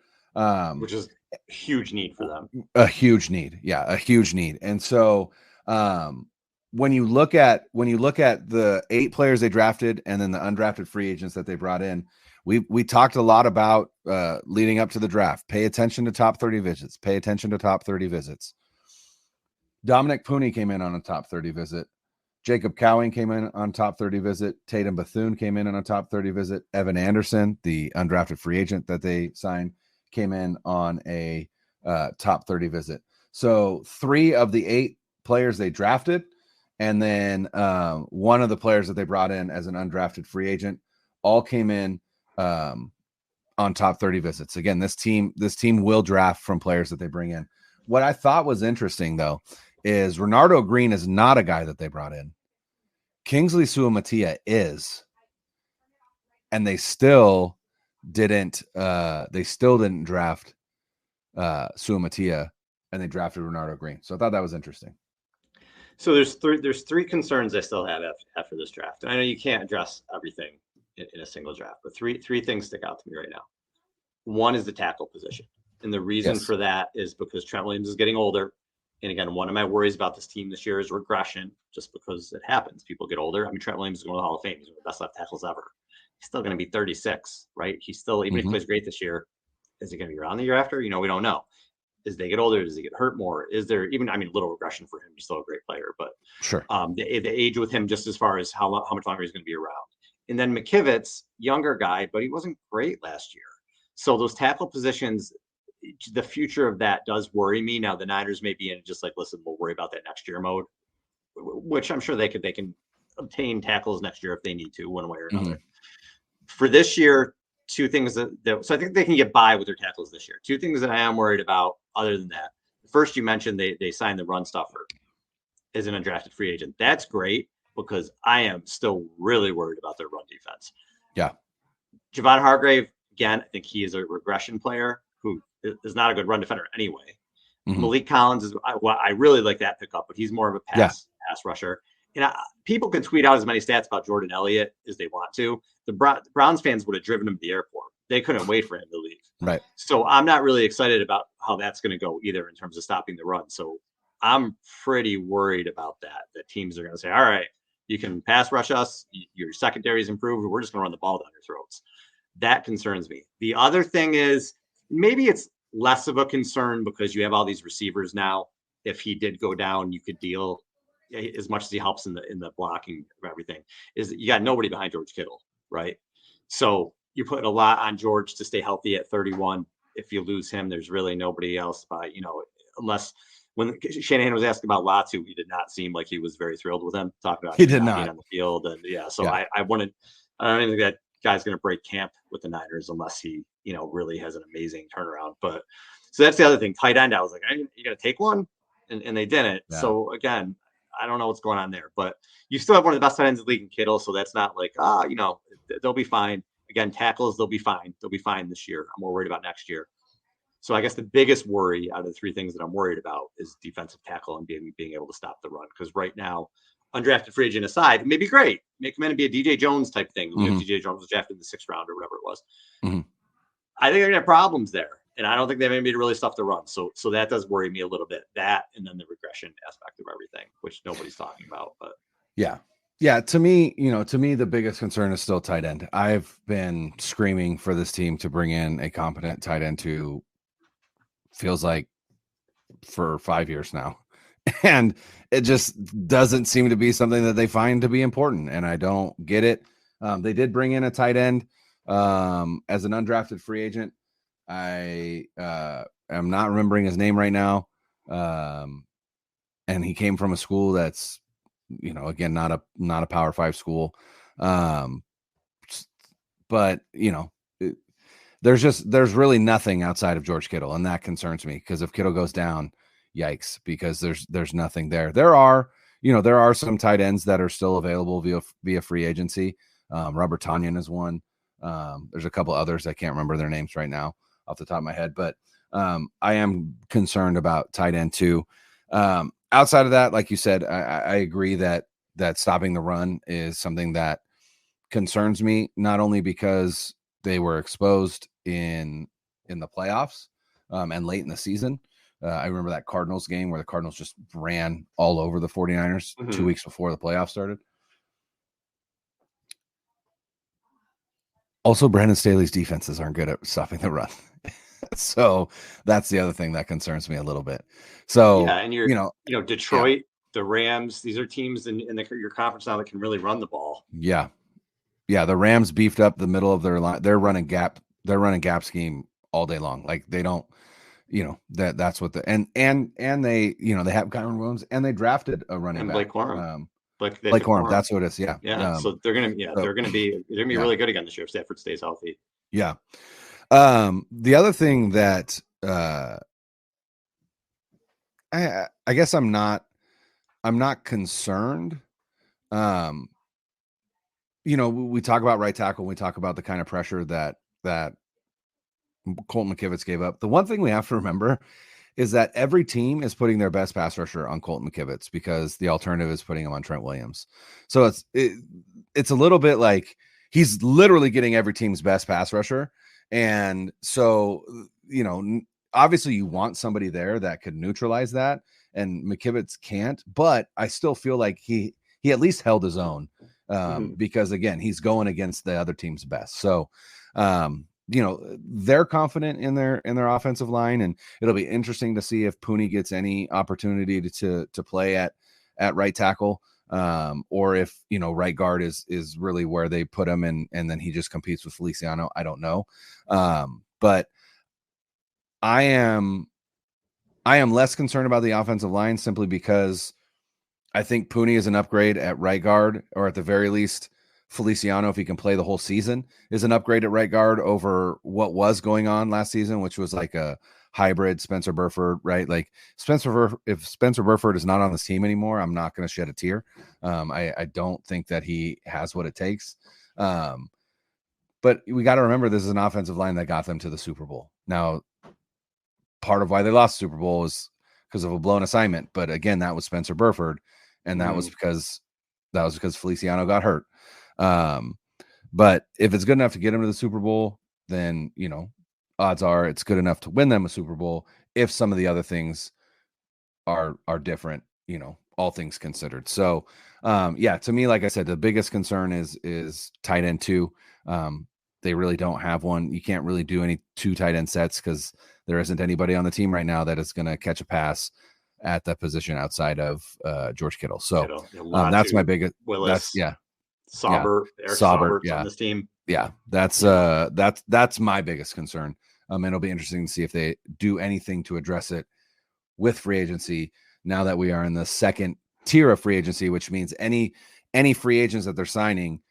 Which is a huge need for them. A huge need. Yeah, a huge need. And so when you look at the 8 players they drafted and then the undrafted free agents that they brought in, we talked a lot about leading up to the draft. Pay attention to top 30 visits. Pay attention to top 30 visits. Dominic Pooney came in on a top 30 visit. Jacob Cowing came in on top 30 visit. Tatum Bethune came in on a top 30 visit. Evan Anderson, the undrafted free agent that they signed, came in on a top 30 visit. So 3 of the 8 players they drafted, and then one of the players that they brought in as an undrafted free agent, all came in on top 30 visits. Again, this team will draft from players that they bring in. What I thought was interesting, though, is Renardo Green is not a guy that they brought in. Kingsley Suamatia is, and they still didn't draft Suamatia, and they drafted Renardo Green. So I thought that was interesting. So there's 3 concerns I still have after this draft. And I know you can't address everything in a single draft, but three things stick out to me right now. One is the tackle position. And the reason for that is because Trent Williams is getting older. And again, one of my worries about this team this year is regression, just because it happens. People get older. I mean, Trent Williams is going to the Hall of Fame. He's one of the best left tackles ever. He's still going to be 36, right? He's still, even if he plays great this year, is he going to be around the year after? We don't know. As they get older, does he get hurt more? Is there even, little regression for him? He's still a great player, but sure. The age with him, just as far as how much longer he's going to be around. And then McKivitz, younger guy, but he wasn't great last year. So those tackle positions, the future of that does worry me. Now the Niners may be in just like, listen, we'll worry about that next year mode, which I'm sure they can obtain tackles next year if they need to, one way or another. For this year, two things so I think they can get by with their tackles this year. Two things that I am worried about other than that. First, you mentioned they signed the run stuffer as an undrafted free agent. That's great because I am still really worried about their run defense. Yeah. Javon Hargrave, again, I think he is a regression player who is not a good run defender anyway. Malik Collins is I really like that pickup, but he's more of a pass rusher. And people can tweet out as many stats about Jordan Elliott as they want to. The Browns fans would have driven him to the airport. They couldn't wait for him to leave. Right. So I'm not really excited about how that's going to go either in terms of stopping the run. So I'm pretty worried about that teams are going to say, all right, you can pass rush us. Your secondary is improved. We're just going to run the ball down your throats. That concerns me. The other thing is maybe it's less of a concern because you have all these receivers now. If he did go down, you could deal as much as he helps in the blocking of everything. Is you got nobody behind George Kittle, right? So you're putting a lot on George to stay healthy at 31. If you lose him, there's really nobody else unless when Shanahan was asked about Latu, he did not seem like he was very thrilled with him talking about he did not being on the field. And I don't think that guy's going to break camp with the Niners unless he, really has an amazing turnaround. But so that's the other thing. Tight end, I was like, you got to take one, and they didn't. Yeah. So again, I don't know what's going on there, but you still have one of the best tight ends in the league in Kittle. So that's not like, they'll be fine. Again, tackles, they'll be fine. They'll be fine this year. I'm more worried about next year. So I guess the biggest worry out of the three things that I'm worried about is defensive tackle and being able to stop the run. Because right now, undrafted free agent aside, it may be great. Make him in to be a DJ Jones type thing. DJ Jones was drafted in the 6th round or whatever it was. I think they're going to have problems there. And I don't think they have anybody to really stuff the run. So that does worry me a little bit. That and then the regression aspect of everything, which nobody's talking about. But yeah. To me, the biggest concern is still tight end. I've been screaming for this team to bring in a competent tight end to feels like for 5 years now. And it just doesn't seem to be something that they find to be important. And I don't get it. They did bring in a tight end as an undrafted free agent. I am not remembering his name right now. And he came from a school that's, again, not a Power 5 school. But there's really nothing outside of George Kittle. And that concerns me because if Kittle goes down, yikes, because there's nothing there. There are some tight ends that are still available via free agency. Robert Tonyan is one. There's a couple others. I can't remember their names right now off the top of my head, but I am concerned about tight end too. Outside of that, like you said, I agree that stopping the run is something that concerns me, not only because they were exposed in the playoffs and late in the season. I remember that Cardinals game where the Cardinals just ran all over the 49ers 2 weeks before the playoffs started. Also, Brandon Staley's defenses aren't good at stopping the run. So that's the other thing that concerns me a little bit. So, and Detroit, the Rams, these are teams in your conference now that can really run the ball. Yeah. Yeah. The Rams beefed up the middle of their line. They're running gap scheme all day long. Like they don't, that's what and they, they have Kyron Williams and they drafted a running back. Blake Corum. Blake Corum. That's what it is. Yeah. Yeah. So they're going to be really good again this year if Stafford stays healthy. Yeah. The other thing that I guess I'm not concerned. We talk about right tackle. We talk about the kind of pressure that Colton McKivitz gave up. The one thing we have to remember is that every team is putting their best pass rusher on Colton McKivitz because the alternative is putting him on Trent Williams. So it's a little bit like he's literally getting every team's best pass rusher. And so, obviously you want somebody there that could neutralize that, and McKivitz can't, but I still feel like he at least held his own because again, he's going against the other team's best. So, they're confident in their offensive line, and it'll be interesting to see if Pooney gets any opportunity to play at right tackle. Or if, right guard is really where they put him and then he just competes with Feliciano. I don't know. But I am less concerned about the offensive line simply because I think Pooney is an upgrade at right guard, or at the very least, Feliciano, if he can play the whole season, is an upgrade at right guard over what was going on last season, which was like a hybrid Spencer Burford, right? Like if Spencer Burford is not on this team anymore, I'm not going to shed a tear. I don't think that he has what it takes. But we got to remember this is an offensive line that got them to the Super Bowl. Now, part of why they lost the Super Bowl is because of a blown assignment. But again, that was Spencer Burford, and that was because Feliciano got hurt. But if it's good enough to get him to the Super Bowl, then, you know, odds are it's good enough to win them a Super Bowl if some of the other things are different, you know, all things considered. So, to me, like I said, the biggest concern is tight end 2. They really don't have one. You can't really do any 2 tight end sets because there isn't anybody on the team right now that is going to catch a pass at that position outside of George Kittle. So that's my biggest. Willis, Sauber, Eric Sauber's on this team. Yeah, that's my biggest concern. And it'll be interesting to see if they do anything to address it with free agency now that we are in the second tier of free agency, which means any free agents that they're signing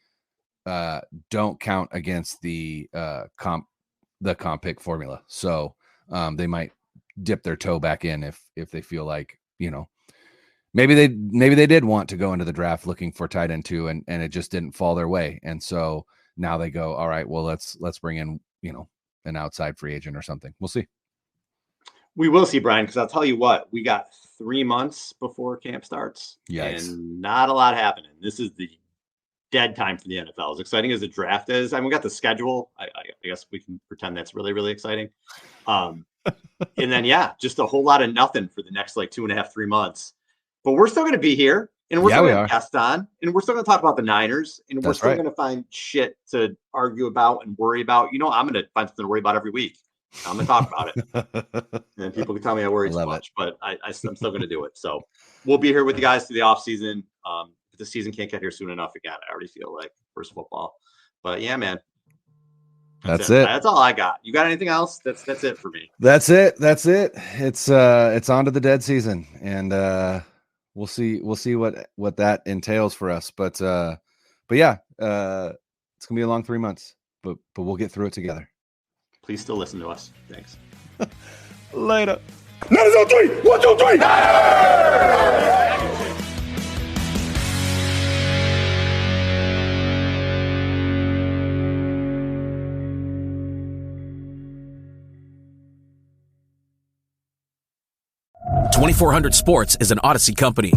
don't count against the comp pick formula. So they might dip their toe back in if they feel like, you know, maybe they did want to go into the draft looking for tight end 2 and it just didn't fall their way. And so now they go, all right, well, let's bring in, you know, an outside free agent or something. We'll see. We will see, Brian, because I'll tell you what, we got 3 months before camp starts. Yikes. And not a lot happening. This is the dead time for the NFL. As exciting as the draft is, I mean, we got the schedule. I guess we can pretend that's really, really exciting. And then, just a whole lot of nothing for the next 2.5, 3 months. But we're still going to be here, and we're still going to have guests on, and we're still going to talk about the Niners, and we're still going to find shit to argue about and worry about. You know, I'm going to find something to worry about every week. I'm going to talk about it. And people can tell me I worry too much, but I'm still going to do it. So we'll be here with you guys through the offseason. If the season can't get here soon enough, again, I already feel like first football. But yeah, man. That's it. That's all I got. You got anything else? That's it for me. That's it. It's on to the dead season, and we'll see what that entails for us. But yeah, it's gonna be a long 3 months, but we'll get through it together. Please still listen to us. Thanks. Later. 9 3. 1 2 3. .2400 Sports is an Odyssey company.